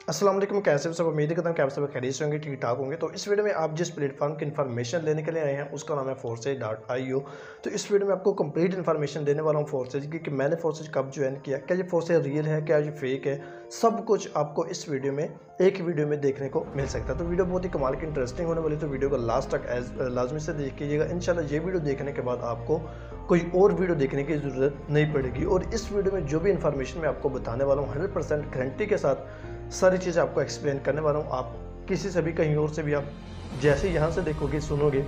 अस्सलाम वालेकुम। कैसे हो सब? उम्मीद करता हूँ कि आप सब खैरियत से होंगे, ठीक ठाक होंगे। तो इस वीडियो में आप जिस प्लेटफॉर्म की इन्फॉर्मेशन लेने के लिए आए हैं उसका नाम है Forces.io। तो इस वीडियो में आपको कंप्लीट इन्फॉर्मेशन देने वाला हूँ फोर्सेज की कि मैंने फोर्सेज कब ज्वाइन किया, क्या ये फोर्सेज रियल है, क्या ये फेक है, सब कुछ आपको इस वीडियो में एक ही वीडियो में देखने को मिल सकता है। तो वीडियो बहुत ही कमाल की इंटरेस्टिंग होने वाली है, तो वीडियो को लास्ट तक लाजमी से देख कीजिएगा। इंशाल्लाह ये वीडियो देखने के बाद आपको कोई और वीडियो देखने की ज़रूरत नहीं पड़ेगी। और इस वीडियो में जो भी इन्फॉर्मेशन मैं आपको बताने वाला हूँ 100% गारंटी के साथ सारी चीज़ें आपको एक्सप्लेन करने वाला हूँ। आप किसी से भी कहीं और से भी आप जैसे यहाँ से देखोगे सुनोगे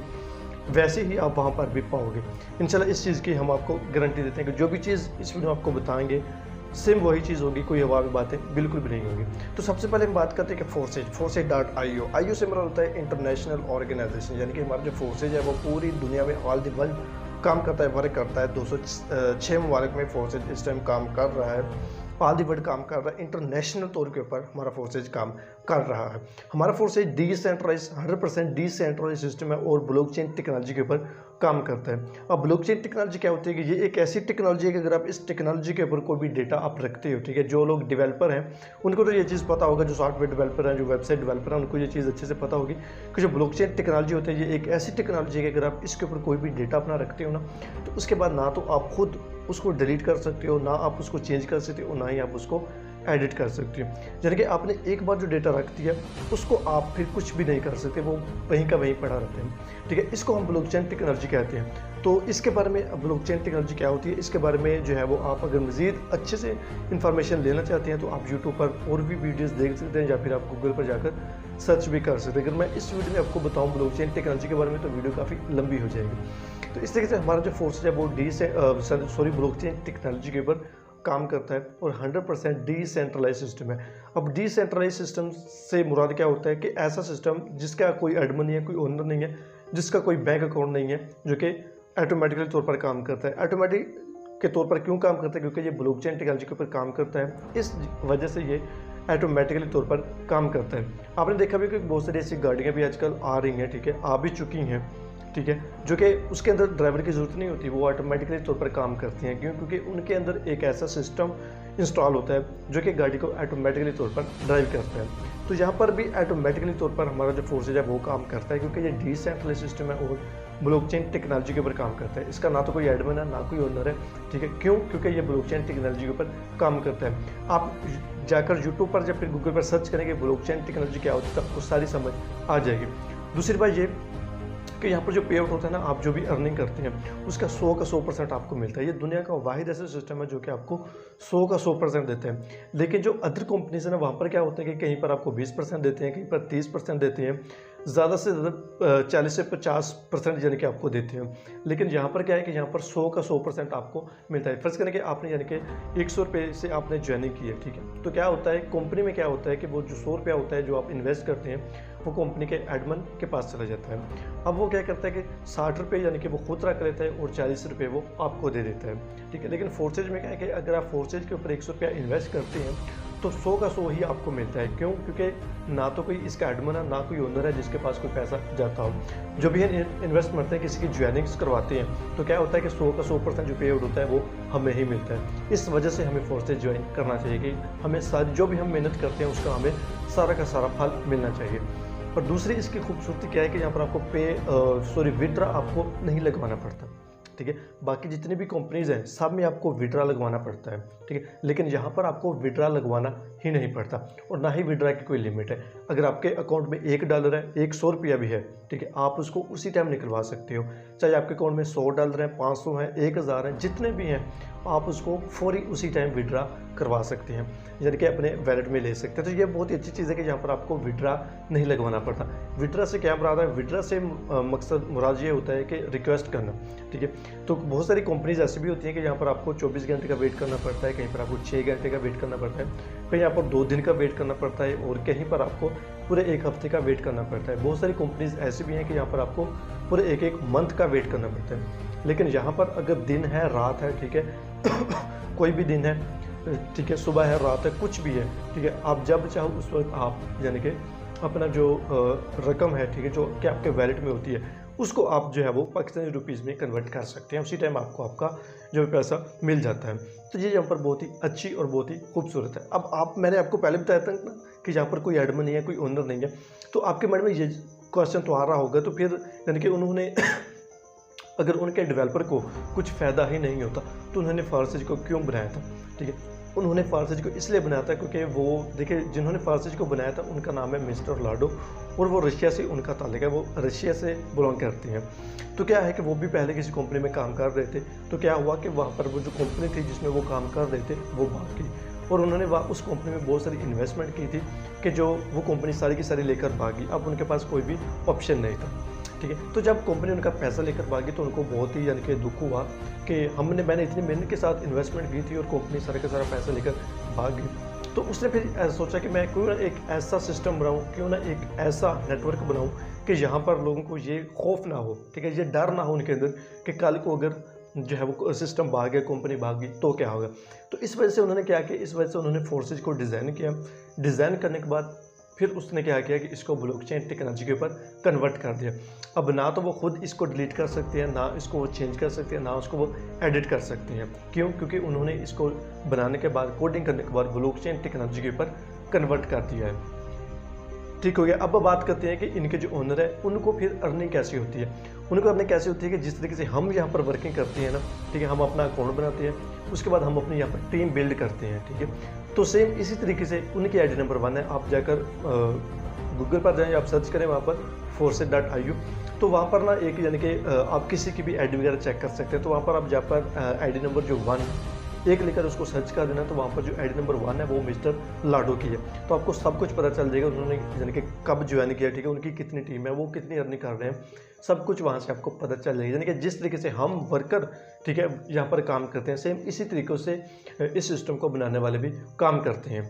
वैसे ही आप वहाँ पर भी पाओगे। इंशाल्लाह इस चीज़ की हम आपको गारंटी देते हैं कि जो भी चीज़ इस वीडियो में आपको बताएंगे सेम वही चीज़ होगी, कोई हवा में बातें बिल्कुल भी नहीं होगी। तो सबसे पहले हम बात करते हैं कि Forces.io। आईओ से मेरा होता है इंटरनेशनल ऑर्गेनाइजेशन, यानी कि हमारा जो फोर्सेज है वो पूरी दुनिया में ऑल द वर्ल्ड काम करता है, वर्क करता है। 206 ममालिक में फोर्सेज इस टाइम काम कर रहा है, ऑल दी वर्ल्ड काम कर रहा है। इंटरनेशनल तौर के ऊपर हमारा फोर्सेज काम कर रहा है। हमारा फोर्सेज डिसेंट्रलाइज 100% डिसेंट्रलाइज सिस्टम है और ब्लॉकचेन टेक्नोलॉजी के ऊपर काम करता है। अब ब्लॉकचेन टेक्नोलॉजी क्या होती है कि ये एक ऐसी टेक्नोलॉजी है कि अगर आप इस टेक्नोलॉजी के ऊपर कोई भी डेटा आप रखते हो, ठीक है, जो लोग डेवलपर हैं उनको तो ये चीज़ पता होगा, जो सॉफ्टवेयर डेवलपर हैं, जो वेबसाइट डेवलपर हैं, उनको ये चीज़ अच्छे से पता होगी कि जो ब्लॉकचेन टेक्नोलॉजी होती है ये एक ऐसी टेक्नोलॉजी है कि अगर आप इसके ऊपर कोई भी डेटा अपना रखते हो ना, तो उसके बाद ना तो आप खुद उसको डिलीट कर सकते हो, ना आप उसको चेंज कर सकते हो, ना ही आप उसको एडिट कर सकते हो। यानी कि आपने एक बार जो डेटा रख दिया उसको आप फिर कुछ भी नहीं कर सकते, वो वहीं का वहीं पड़ा रहता है, ठीक है। इसको हम ब्लॉकचेन टेक्नोलॉजी कहते हैं। तो इसके बारे में ब्लॉकचेन टेक्नोलॉजी क्या होती है, इसके बारे में जो है वो आप अगर मज़ीद अच्छे से इन्फॉर्मेशन लेना चाहते हैं तो आप यूट्यूब पर और भी वीडियोज़ देख सकते हैं, या फिर आप गूगल पर जाकर सर्च भी कर सकते हैं। अगर मैं इस वीडियो में आपको बताऊँ ब्लॉकचेन टेक्नोलॉजी के बारे में तो वीडियो काफ़ी लंबी हो जाएगी। तो इस तरीके से हमारा जो फोर्सेज है वो ब्लॉकचेन टेक्नोलॉजी के ऊपर काम करता है और 100% डिसेंट्रलाइज सिस्टम है। अब डिसेंट्रलाइज सिस्टम से मुराद क्या होता है कि ऐसा सिस्टम जिसका कोई एडमिन नहीं है, कोई ओनर नहीं है, जिसका कोई बैंक अकाउंट नहीं है, जो कि ऑटोमेटिकली तौर पर काम करता है। ऑटोमेटिक के तौर पर क्यों काम करता है? क्योंकि ये ब्लॉकचेन टेक्नोलॉजी के ऊपर काम करता है, इस वजह से ये ऑटोमेटिकली तौर पर काम करता है। आपने देखा भी कि बहुत सारी ऐसी गाड़ियाँ भी आजकल आ रही हैं, ठीक है, आ भी चुकी हैं, ठीक है, जो कि उसके अंदर ड्राइवर की ज़रूरत नहीं होती, वो ऑटोमेटिकली तौर पर काम करती हैं। क्यों? क्योंकि उनके अंदर एक ऐसा सिस्टम इंस्टॉल होता है जो कि गाड़ी को ऑटोमेटिकली तौर पर ड्राइव करता है। तो यहाँ पर भी ऑटोमेटिकली तौर पर हमारा जो फोर्सेज है वो काम करता है, क्योंकि ये डिसेंट्रलाइज सिस्टम है और ब्लॉकचेन टेक्नोलॉजी के ऊपर काम करता है। इसका ना तो कोई एडमिन है, ना कोई ओनर है, ठीक है। क्यों? क्योंकि ये ब्लॉकचेन टेक्नोलॉजी के ऊपर काम करता है। आप जाकर यूट्यूब पर या फिर गूगल पर सर्च करेंगे ब्लॉकचेन टेक्नोलॉजी क्या होती है तो आपको सारी समझ आ जाएगी। दूसरी बात ये कि यहाँ पर जो पे आउट होता है ना, आप जो भी अर्निंग करते हैं उसका 100 का 100% आपको मिलता है। ये दुनिया का वाहिद ऐसा सिस्टम है जो कि आपको 100 का 100% देते हैं। लेकिन जो अदर कंपनीज है ना, वहाँ पर क्या होता है कि कहीं पर आपको 20% देते हैं, कहीं पर 30% देते हैं, ज़्यादा से ज़्यादा 40 से 50% यानी कि आपको देते हैं। लेकिन यहाँ पर क्या है कि यहाँ पर 100 का 100% आपको मिलता है। फर्ज करें कि आपने यानी कि 100 रुपये से आपने ज्वाइनिंग की है, ठीक है, तो क्या होता है कंपनी में क्या होता है कि वो जो 100 रुपया होता है जो आप इन्वेस्ट करते हैं वो कंपनी के एडमिन के पास चला जाता है। अब वो क्या करता है कि 60 रुपये यानी कि वो खुद रख लेता है और 40 रुपये वो आपको दे देता है, ठीक है। लेकिन फोर्सेज में क्या है कि अगर आप फोर्सेज के ऊपर 100 रुपया इन्वेस्ट करते हैं तो 100 का 100 ही आपको मिलता है। क्यों? क्योंकि ना तो कोई इसका एडमिन है, ना कोई ओनर है जिसके पास कोई पैसा जाता हो। जो भी इन्वेस्ट करते हैं, किसी की ज्वाइनिंग्स करवाते हैं, तो क्या होता है कि 100 का 100% जो पे आउट होता है वो हमें ही मिलता है। इस वजह से हमें फोर्सेज ज्वाइन करना चाहिए कि हमें सारी जो भी हम मेहनत करते हैं उसका हमें सारा का सारा फल मिलना चाहिए। और दूसरी इसकी खूबसूरती क्या है कि यहाँ पर आपको विड्रा आपको नहीं लगवाना पड़ता, ठीक है। बाकी जितनी भी कंपनीज़ हैं सब में आपको विड्रा लगवाना पड़ता है, ठीक है, लेकिन यहाँ पर आपको विड्रा लगवाना ही नहीं पड़ता और ना ही विड्रा की कोई लिमिट है। अगर आपके अकाउंट में $1 है, 100 रुपया भी है, ठीक है, आप उसको उसी टाइम निकलवा सकते हो। चाहे आपके अकाउंट में $100 है, 500 है, 1000 है, जितने भी हैं आप उसको फौरी उसी टाइम विड्रा करवा सकते हैं, यानी कि अपने वैलेट में ले सकते हैं। तो ये बहुत ही अच्छी चीज़ है कि यहाँ पर आपको विड्रा नहीं लगवाना पड़ता। विड्रा से क्या मुराद है? विड्रा से मकसद मुराद ये होता है कि रिक्वेस्ट करना, ठीक है। तो बहुत सारी कंपनीज ऐसी भी होती हैं कि यहाँ पर आपको 24 घंटे का वेट करना पड़ता है, कहीं पर आपको 6 घंटे का वेट करना पड़ता है, कहीं यहाँ पर 2 दिन का वेट करना पड़ता है और कहीं पर आपको पूरे 1 हफ्ते का वेट करना पड़ता है। बहुत सारी कंपनीज ऐसी भी हैं कि यहाँ पर आपको पूरे एक मंथ का वेट करना पड़ता है। लेकिन यहाँ पर अगर दिन है, रात है, ठीक है कोई भी दिन है, ठीक है, सुबह है, रात है, कुछ भी है, ठीक है, आप जब चाहो उस वक्त आप यानी कि अपना जो रकम है, ठीक है, जो कि आपके वैलेट में होती है उसको आप जो है वो पाकिस्तानी रुपीज़ में कन्वर्ट कर सकते हैं, उसी टाइम आपको आपका जो पैसा मिल जाता है। तो ये यहाँ पर बहुत ही अच्छी और बहुत ही खूबसूरत है। अब मैंने आपको पहले बताया था ना कि यहाँ पर कोई एडमिन नहीं है, कोई ओनर नहीं है, तो आपके मन में ये क्वेश्चन तो आ रहा होगा, तो फिर यानी कि उन्होंने अगर उनके डेवलपर को कुछ फ़ायदा ही नहीं होता तो उन्होंने फारसेज को क्यों बनाया था। ठीक है, उन्होंने फारसेज को इसलिए बनाया था क्योंकि वो देखिए जिन्होंने फारसेज को बनाया था उनका नाम है मिस्टर लाडो, और वो रशिया से उनका ताल्लुक है, वो रशिया से बिलोंग करते हैं। तो क्या है कि वो भी पहले किसी कंपनी में काम कर रहे थे, तो क्या हुआ कि वहाँ पर वो जो कंपनी थी जिसमें वो काम कर रहे थे वो भाग गई, और उन्होंने वहाँ उस कंपनी में बहुत सारी इन्वेस्टमेंट की थी कि जो वो कंपनी सारी की सारी लेकर भागी। अब उनके पास कोई भी ऑप्शन नहीं था। ठीक है, तो जब कंपनी उनका पैसा लेकर भागी तो उनको बहुत ही यानी कि दुख हुआ कि मैंने इतनी मेहनत के साथ इन्वेस्टमेंट की थी और कंपनी सारा का सारा पैसा लेकर भाग गई। तो उसने फिर सोचा कि मैं क्यों ना एक ऐसा सिस्टम बनाऊं, क्यों ना एक ऐसा नेटवर्क बनाऊं कि यहाँ पर लोगों को ये खौफ ना हो, ठीक है, ये डर ना हो उनके अंदर कि कल को अगर जो है वो सिस्टम भाग गया, कंपनी भाग गई तो क्या होगा। तो इस वजह से उन्होंने क्या किया, इस वजह से उन्होंने फोर्सेज को डिज़ाइन किया। डिज़ाइन करने के बाद फिर उसने क्या किया कि इसको ब्लॉकचेन टेक्नोलॉजी के ऊपर कन्वर्ट कर दिया। अब ना तो वो खुद इसको डिलीट कर सकते हैं, ना इसको वो चेंज कर सकते हैं, ना उसको वो एडिट कर सकते हैं। क्यों? क्योंकि उन्होंने इसको बनाने के बाद, कोडिंग करने के बाद ब्लॉकचेन टेक्नोलॉजी के ऊपर कन्वर्ट कर दिया है। ठीक हो गया। अब बात करते हैं कि इनके जो ओनर है उनको फिर अर्निंग कैसी होती है। उनको अर्निंग कैसी होती है कि जिस तरीके से हम यहाँ पर वर्किंग करते हैं ना, ठीक है, हम अपना अकाउंट बनाते हैं, उसके बाद हम अपनी यहाँ पर टीम बिल्ड करते हैं। ठीक है, तो सेम इसी तरीके से उनकी आईडी नंबर 1 है। आप जाकर गूगल पर जाएं, आप सर्च करें वहाँ पर forces.io, तो वहाँ पर ना एक यानी कि आप किसी की भी आईडी वगैरह चेक कर सकते हैं। तो वहाँ पर आप जहाँ पर आईडी नंबर जो 1 एक लेकर उसको सर्च कर देना, तो वहाँ पर जो आईडी नंबर 1 है वो मिस्टर लाडो की है। तो आपको सब कुछ पता चल जाएगा उन्होंने यानी कि कब ज्वाइन किया, ठीक है, उनकी कितनी टीम है, वो कितनी अर्निंग कर रहे हैं, सब कुछ वहाँ से आपको पता चल जाएगा। यानी कि जिस तरीके से हम वर्कर, ठीक है, यहाँ पर काम करते हैं, सेम इसी तरीक़ों से इस सिस्टम को बनाने वाले भी काम करते हैं।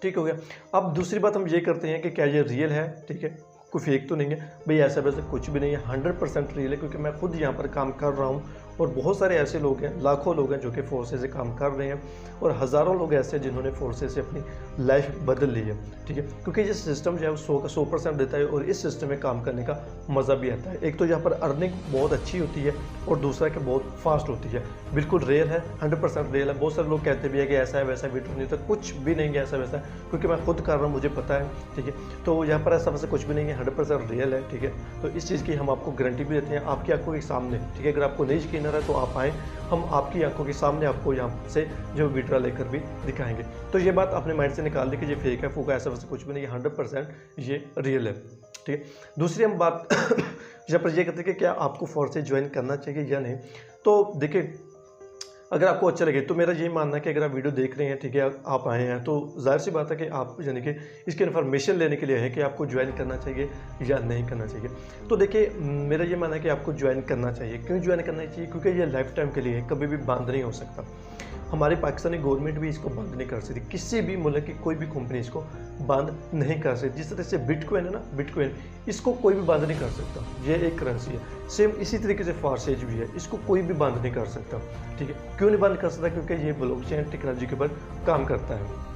ठीक हो गया। अब दूसरी बात हम ये करते हैं कि क्या ये रियल है, ठीक है, कोई फेक तो नहीं है भाई, ऐसा वैसा कुछ भी नहीं है, 100% रियल है, क्योंकि मैं खुद यहाँ पर काम कर रहा हूँ और बहुत सारे ऐसे लोग हैं, लाखों लोग हैं जो कि फोर्सेस से काम कर रहे हैं, और हज़ारों लोग ऐसे हैं जिन्होंने फोर्सेस से अपनी लाइफ बदल ली है। ठीक है, क्योंकि ये सिस्टम जो है वो 100% देता है और इस सिस्टम में काम करने का मज़ा भी आता है। एक तो यहाँ पर अर्निंग बहुत अच्छी होती है और दूसरा कि बहुत फास्ट होती है। बिल्कुल रियल है, 100% रियल है। बहुत सारे लोग कहते भी है कि ऐसा है वैसा वीडियो नहीं होता, कुछ भी नहीं है ऐसा वैसा, क्योंकि मैं खुद कर रहा हूँ, मुझे पता है। ठीक है, तो यहाँ पर ऐसा वैसा कुछ भी नहीं है, 100% रियल है। ठीक है, तो इस चीज़ की हम आपको गारंटी भी देते हैं आपकी आंखों के सामने। ठीक है, अगर आपको नहीं यकीन आ रहा है तो आप आएँ, हम आपकी आंखों के सामने आपको यहाँ से जो वीडियो लेकर भी दिखाएंगे। तो ये बात अपने माइंड से निकाल दी कि ये फेक है, फूका, ऐसा वैसा कुछ भी नहीं है, 100% ये रियल है। ठीक है, दूसरी हम बात जब पर ये कहते हैं कि क्या आपको फोर्सेज ज्वाइन करना चाहिए या नहीं। तो देखिए, अगर आपको अच्छा लगे तो मेरा यही मानना है कि अगर आप वीडियो देख रहे हैं, ठीक है, आप आए हैं, तो जाहिर सी बात है कि आप यानी कि इसकी इन्फॉर्मेशन लेने के लिए है कि आपको ज्वाइन करना चाहिए या नहीं करना चाहिए। तो देखिए, मेरा ये मानना है कि आपको ज्वाइन करना चाहिए। क्यों ज्वाइन करना चाहिए? क्योंकि ये लाइफ टाइम के लिए है, कभी भी बंद नहीं हो सकता। हमारी पाकिस्तानी गवर्नमेंट भी इसको बंद नहीं कर सकती, किसी भी मुल्क की कोई भी कंपनी इसको बंद नहीं कर सकती। जिस तरह से बिटकॉइन है ना, बिटकॉइन, इसको कोई भी बंद नहीं कर सकता, ये एक करेंसी है। सेम इसी तरीके से फारसेज भी है, इसको कोई भी बंद नहीं कर सकता। ठीक है, क्यों नहीं बंद कर सकता? क्योंकि ये ब्लॉकचेन टेक्नोलॉजी के ऊपर काम करता है।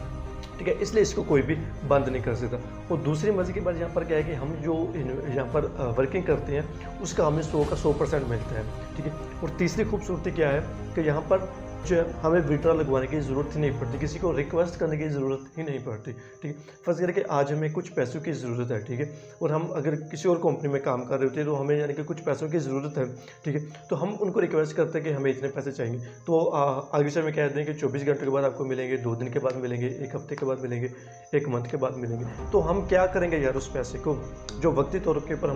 ठीक है, इसलिए इसको कोई भी बंद नहीं कर सकता। और दूसरी मजे की बात यहाँ पर क्या है कि हम जो यहाँ पर वर्किंग करते हैं उसका हमें 100 का 100% मिलता है। ठीक है, और तीसरी खूबसूरती क्या है कि यहाँ पर जो हमें विड्रॉ लगवाने की ज़रूरत ही नहीं पड़ती, किसी को रिक्वेस्ट करने की ज़रूरत ही नहीं पड़ती। ठीक है, फर्ज करके आज हमें कुछ पैसों की ज़रूरत है, ठीक है, और हम अगर किसी और कंपनी में काम कर रहे होते हैं तो हमें यानी कि कुछ पैसों की ज़रूरत है। ठीक है, तो हम उनको रिक्वेस्ट करते हैं कि हमें इतने पैसे चाहिए, तो आगे से हमें कह दें कि 24 घंटे के बाद आपको मिलेंगे, 2 दिन के बाद मिलेंगे, 1 हफ्ते के बाद मिलेंगे, 1 मंथ के बाद मिलेंगे। तो हम क्या करेंगे यार उस पैसे को जो वक्ती तौर के ऊपर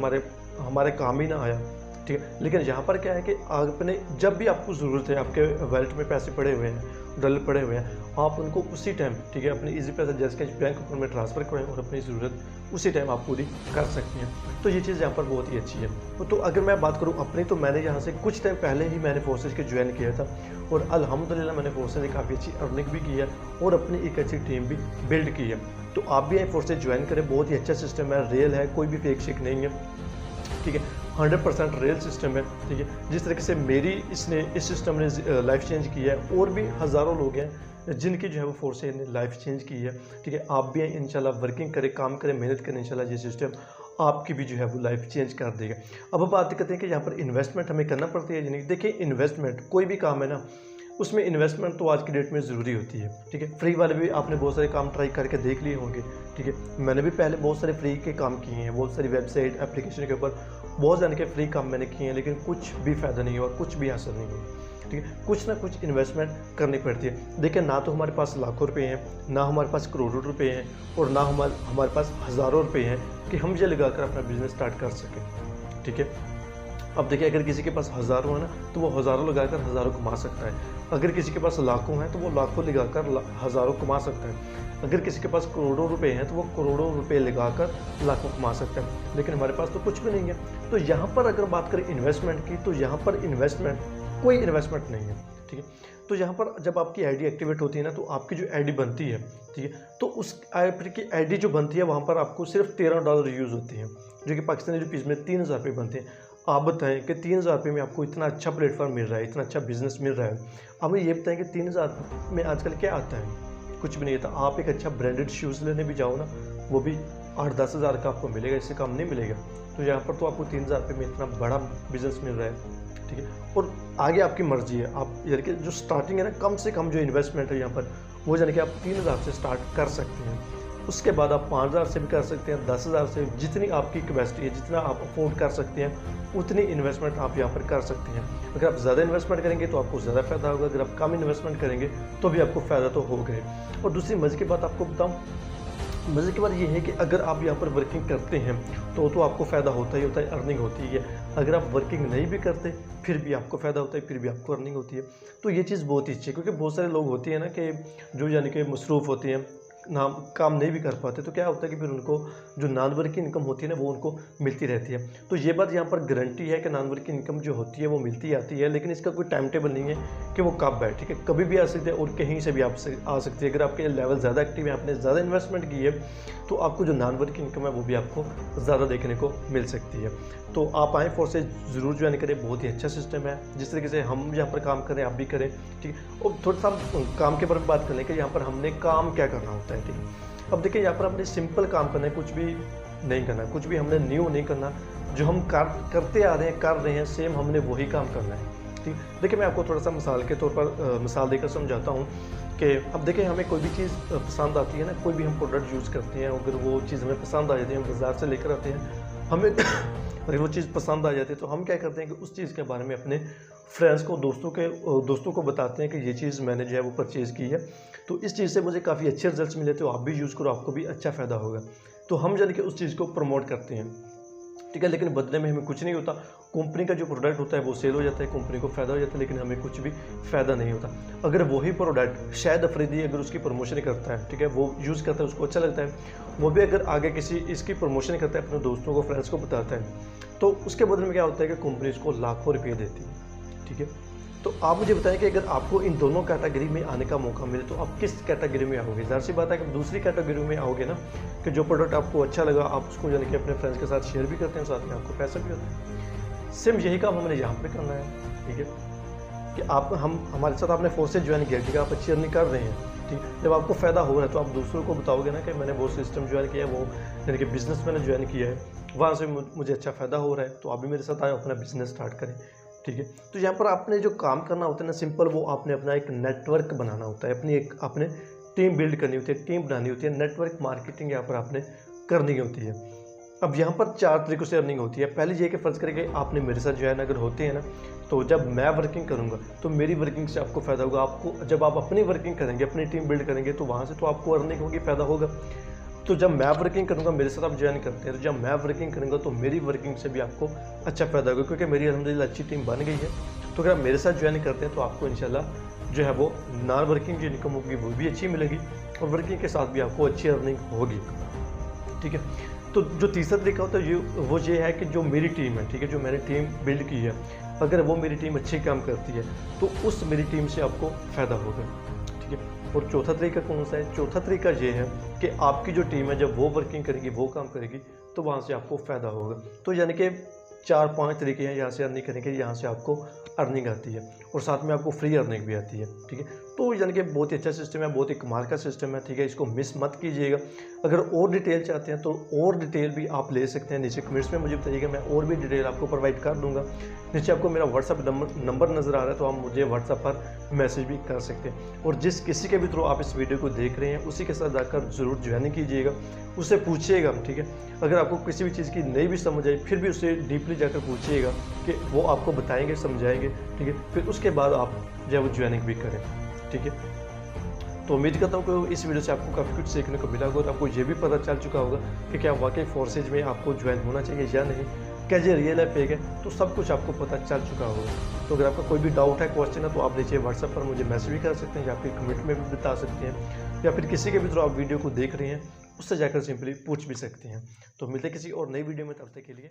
हमारे काम ही ना आया। ठीक है, लेकिन यहाँ पर क्या है कि आपने जब भी आपको ज़रूरत है, आपके वैलेट में पैसे पड़े हुए हैं, डॉलर पड़े हुए हैं, आप उनको उसी टाइम, ठीक है, अपने इजी पैसा जैसे कैश बैंक अकाउंट में ट्रांसफ़र करें और अपनी ज़रूरत उसी टाइम आप पूरी कर सकते हैं। तो ये चीज़ यहाँ पर बहुत ही अच्छी है। तो अगर मैं बात करूँ अपनी, तो मैंने यहाँ से कुछ टाइम पहले ही मैंने फोर्सेज के ज्वाइन किया था और अल्हम्दुलिल्लाह मैंने फोर्सेज से काफ़ी अच्छी अर्निंग भी की है और अपनी एक अच्छी टीम भी बिल्ड की है। तो आप भी यहाँ फोर्सेज ज्वाइन करें, बहुत ही अच्छा सिस्टम है, रियल है, कोई भी फेक शेक नहीं है। ठीक है, 100% रियल सिस्टम है। ठीक है, जिस तरीके से मेरी इस सिस्टम ने लाइफ चेंज की है, और भी हज़ारों लोग हैं जिनकी जो है वो फोर्सेज ने लाइफ चेंज की है। ठीक है, आप भी इंशाल्लाह वर्किंग करें, काम करें, मेहनत करें, इंशाल्लाह ये सिस्टम आपकी भी जो है वो लाइफ चेंज कर देगा। अब बात करते हैं कि यहाँ पर इन्वेस्टमेंट हमें करना पड़ती है या नहीं। देखिए इन्वेस्टमेंट कोई भी काम है ना, उसमें इन्वेस्टमेंट तो आज की डेट में ज़रूरी होती है, ठीक है। फ्री वाले भी आपने बहुत सारे काम ट्राई करके देख लिए होंगे, ठीक है। मैंने भी पहले बहुत सारे फ्री के काम किए हैं, बहुत सारी वेबसाइट एप्लीकेशन के ऊपर बहुत जाने के फ्री काम मैंने किए हैं, लेकिन कुछ भी फ़ायदा नहीं हुआ, कुछ भी हासिल नहीं हुआ, ठीक है। कुछ ना कुछ इन्वेस्टमेंट करनी पड़ती है। देखिए ना तो हमारे पास लाखों रुपए हैं, ना हमारे पास करोड़ों रुपए हैं, और ना हमारे पास हज़ारों रुपए हैं कि हम ये लगाकर अपना बिजनेस स्टार्ट कर सकें, ठीक है। अब देखिए अगर किसी के पास हज़ारों है ना, तो वो हज़ारों लगाकर हज़ारों कमा सकता है। अगर किसी के पास लाखों हैं तो वो लाखों लगाकर हज़ारों कमा सकता है। अगर किसी के पास करोड़ों रुपए हैं तो वो करोड़ों रुपए लगाकर लाखों कमा सकता है। लेकिन हमारे पास तो कुछ भी नहीं है। तो यहाँ पर अगर बात करें इन्वेस्टमेंट की, तो यहाँ पर कोई इन्वेस्टमेंट नहीं है, ठीक है। तो यहाँ पर जब आपकी आईडी एक्टिवेट होती है ना, तो आपकी जो आईडी बनती है, ठीक है, तो उस आपकी आईडी जो बनती है वहाँ पर आपको सिर्फ $13 यूज़ होते हैं, जो कि पाकिस्तानी रुपीज़ में 3000 रुपये बनते हैं। आप बताएं कि 3000 रुपये में आपको इतना अच्छा प्लेटफॉर्म मिल रहा है, इतना अच्छा बिजनेस मिल रहा है। अब ये बताएं कि 3000 में आजकल क्या आता है? कुछ भी नहीं आता। आप एक अच्छा ब्रांडेड शूज़ लेने भी जाओ ना, वो भी 8-10 हज़ार का आपको मिलेगा, इससे कम नहीं मिलेगा। तो यहाँ पर तो आपको 3000 रुपये में इतना बड़ा बिजनेस मिल रहा है, ठीक है। और आगे आपकी मर्जी है, आप यानी कि जो स्टार्टिंग है ना, कम से कम जो इन्वेस्टमेंट है यहाँ पर वो यानी कि आप 3000 से स्टार्ट कर सकते हैं। उसके बाद आप 5000 से भी कर सकते हैं, 10,000 से, जितनी आपकी कैपेसिटी है, जितना आप अफोर्ड कर सकते हैं उतनी इन्वेस्टमेंट आप यहाँ पर कर सकते हैं। अगर आप ज़्यादा इन्वेस्टमेंट करेंगे तो आपको ज़्यादा फ़ायदा होगा, अगर आप कम इन्वेस्टमेंट करेंगे तो भी आपको फ़ायदा तो होगा ही। और दूसरी मज़े की बात आपको बताऊँ, मज़े की बात ये है कि अगर आप यहाँ पर वर्किंग करते हैं तो आपको फ़ायदा होता ही होता है, अर्निंग होती है। अगर आप वर्किंग नहीं भी करते फिर भी आपको फ़ायदा होता है, फिर भी आपको अर्निंग होती है। तो ये चीज़ बहुत ही अच्छी है, क्योंकि बहुत सारे लोग होते हैं ना कि जो यानी कि मसरूफ़ होते हैं, ना काम नहीं भी कर पाते, तो क्या होता है कि फिर उनको जो नॉन वर्किंग इनकम होती है ना, वो उनको मिलती रहती है। तो ये बात यहाँ पर गारंटी है कि नॉन वर्किंग इनकम जो होती है वो मिलती आती है, लेकिन इसका कोई टाइम टेबल नहीं है कि वो कब है, ठीक है। कभी भी आ सकते हैं और कहीं से भी आ सकती है। अगर आपके लेवल ज़्यादा एक्टिव है, आपने ज़्यादा इन्वेस्टमेंट की है, तो आपको जो नॉन वर्किंग इनकम है वो भी आपको ज़्यादा देखने को मिल सकती है। तो आप आएँ, फोर्सेज ज़रूर ज्वाइन करें, बहुत ही अच्छा सिस्टम है। जिस तरीके से हम यहाँ पर काम करें आप भी करें, ठीक है। और थोड़ा सा काम के बारे में बात कर लें कि यहाँ पर हमने काम क्या करना होता है, ठीक है। अब देखिए यहाँ पर हमने सिंपल काम करना है, कुछ भी नहीं करना, कुछ भी हमने न्यू नहीं करना। जो हम करते आ रहे हैं, कर रहे हैं, सेम हमने वही काम करना है, ठीक। देखिए मैं आपको थोड़ा सा मिसाल के तौर पर मिसाल देकर समझाता हूँ कि अब देखिए हमें कोई भी चीज़ पसंद आती है ना, कोई भी हम प्रोडक्ट यूज़ करते हैं, अगर वो चीज़ हमें पसंद आ जाती है, हम बाज़ार से लेकर आते हैं, हमें अगर वो चीज़ पसंद आ जाती है तो हम क्या करते हैं कि उस चीज़ के बारे में अपने फ्रेंड्स को, दोस्तों को बताते हैं कि ये चीज़ मैंने जो है वो परचेज़ की है, तो इस चीज़ से मुझे काफ़ी अच्छे रिजल्ट्स मिले, तो आप भी यूज़ करो, आपको भी अच्छा फ़ायदा होगा। तो हम यानी कि उस चीज़ को प्रमोट करते हैं, ठीक है। लेकिन बदले में हमें कुछ नहीं होता। कंपनी का जो प्रोडक्ट होता है वो सेल हो जाता है, कंपनी को फ़ायदा हो जाता है, लेकिन हमें कुछ भी फ़ायदा नहीं होता। अगर वही प्रोडक्ट शायद अफरीदी अगर उसकी प्रमोशन करता है, ठीक है, वो यूज़ करता है, उसको अच्छा लगता है, वो भी अगर आगे किसी इसकी प्रमोशन करता है, अपने दोस्तों को, फ्रेंड्स को बताता है, तो उसके बदले में क्या होता है कि कंपनी उसको लाखों रुपये देती है, ठीक है। तो आप मुझे बताएं कि अगर आपको इन दोनों कैटेगरी में आने का मौका मिले तो आप किस कैटेगरी में आओगे? ज़ाहिर सी बात है कि दूसरी कैटेगरी में आओगे ना, कि जो प्रोडक्ट आपको अच्छा लगा आप उसको यानी कि अपने फ्रेंड्स के साथ शेयर भी करते हैं, साथ में आपको पैसा भी होता है। सेम यही काम हमने यहाँ पे करना है, ठीक है, कि आप हमारे साथ आपने फोर्सेज ज्वाइन किया, ठीक है, आप अच्छी अर्निंग कर रहे हैं, ठीक। जब आपको फ़ायदा हो रहा है तो आप दूसरों को बताओगे ना कि मैंने वो सिस्टम ज्वाइन किया है, वो यानी कि बिज़नेस मैंने ज्वाइन किया है, वहाँ से मुझे अच्छा फ़ायदा हो रहा है, तो आप भी मेरे साथ आए, अपना बिज़नेस स्टार्ट करें, ठीक है। तो यहाँ पर आपने जो काम करना होता है ना, सिंपल, वो आपने अपना एक नेटवर्क बनाना होता है, आपने टीम बिल्ड करनी होती है, टीम बनानी होती है, नेटवर्क मार्केटिंग यहाँ पर आपने करनी होती है। अब यहाँ पर 4 तरीक़ों से अर्निंग होती है। पहले ये कि फ़र्ज़ करें कि आपने मेरे साथ ज्वाइन अगर होते हैं ना, तो जब मैं वर्किंग करूँगा तो मेरी वर्किंग से आपको फ़ायदा होगा। आपको जब आप अपनी वर्किंग करेंगे, अपनी टीम बिल्ड करेंगे, तो वहाँ से तो आपको अर्निंग होगी, फ़ायदा होगा। तो जब मैं वर्किंग करूँगा, मेरे साथ आप ज्वाइन करते हैं, तो जब मैं वर्किंग करूँगा तो मेरी वर्किंग से भी आपको अच्छा फ़ायदा होगा, क्योंकि मेरी अल्हम्दुलिल्लाह अच्छी टीम बन गई है। तो अगर आप मेरे साथ ज्वाइन करते हैं तो आपको इंशाल्लाह जो है वो नॉन वर्किंग जो इनकम होगी वो भी अच्छी मिलेगी, और वर्किंग के साथ भी आपको अच्छी अर्निंग होगी, ठीक है। तो जो तीसरा तरीका होता है वो ये है कि जो मेरी टीम है, ठीक है, जो मैंने टीम बिल्ड की है, अगर वो मेरी टीम अच्छी काम करती है तो उस मेरी टीम से आपको फ़ायदा होगा, ठीक है। और चौथा तरीका कौन सा है? चौथा तरीका ये है कि आपकी जो टीम है जब वो वर्किंग करेगी, वो काम करेगी, तो वहाँ से आपको फ़ायदा होगा। तो यानी कि 4-5 तरीके हैं यहाँ से अर्निंग करने के, यहाँ से आपको अर्निंग आती है, और साथ में आपको फ्री अर्निंग भी आती है, ठीक है। तो यानी कि बहुत ही अच्छा सिस्टम है, बहुत ही कमाल का सिस्टम है, ठीक है। इसको मिस मत कीजिएगा। अगर और डिटेल चाहते हैं तो और डिटेल भी आप ले सकते हैं, नीचे कमेंट्स में मुझे बताइएगा, मैं और भी डिटेल आपको प्रोवाइड कर दूंगा। नीचे आपको मेरा व्हाट्सअप नंबर नज़र आ रहा है, तो आप मुझे व्हाट्सअप पर मैसेज भी कर सकते हैं। और जिस किसी के भी थ्रू आप इस वीडियो को देख रहे हैं उसी के साथ जाकर ज़रूर ज्वाइनिंग कीजिएगा, उससे पूछिएगा, ठीक है। अगर आपको किसी भी चीज़ की नहीं भी समझ आई फिर भी उससे डीपली जाकर पूछिएगा कि वो आपको बताएंगे, समझाएंगे, ठीक है। फिर उसके बाद आप जो है वो ज्वाइनिंग भी करें, ठीक है। तो उम्मीद करता हूँ कि इस वीडियो से आपको काफ़ी कुछ सीखने को मिला होगा और आपको ये भी पता चल चुका होगा कि क्या वाकई फोर्सेज में आपको ज्वाइन होना चाहिए या नहीं, क्या ये रियल है फेक है, तो सब कुछ आपको पता चल चुका होगा। तो अगर आपका कोई भी डाउट है, क्वेश्चन है, तो आप नीचे व्हाट्सएप पर मुझे मैसेज भी कर सकते हैं या फिर कमेंट में भी बता सकते हैं, या फिर किसी के भी थ्रू आप वीडियो को देख रहे हैं उससे जाकर सिंपली पूछ भी सकते हैं। तो मिलते किसी और नई वीडियो में, तब तक के लिए।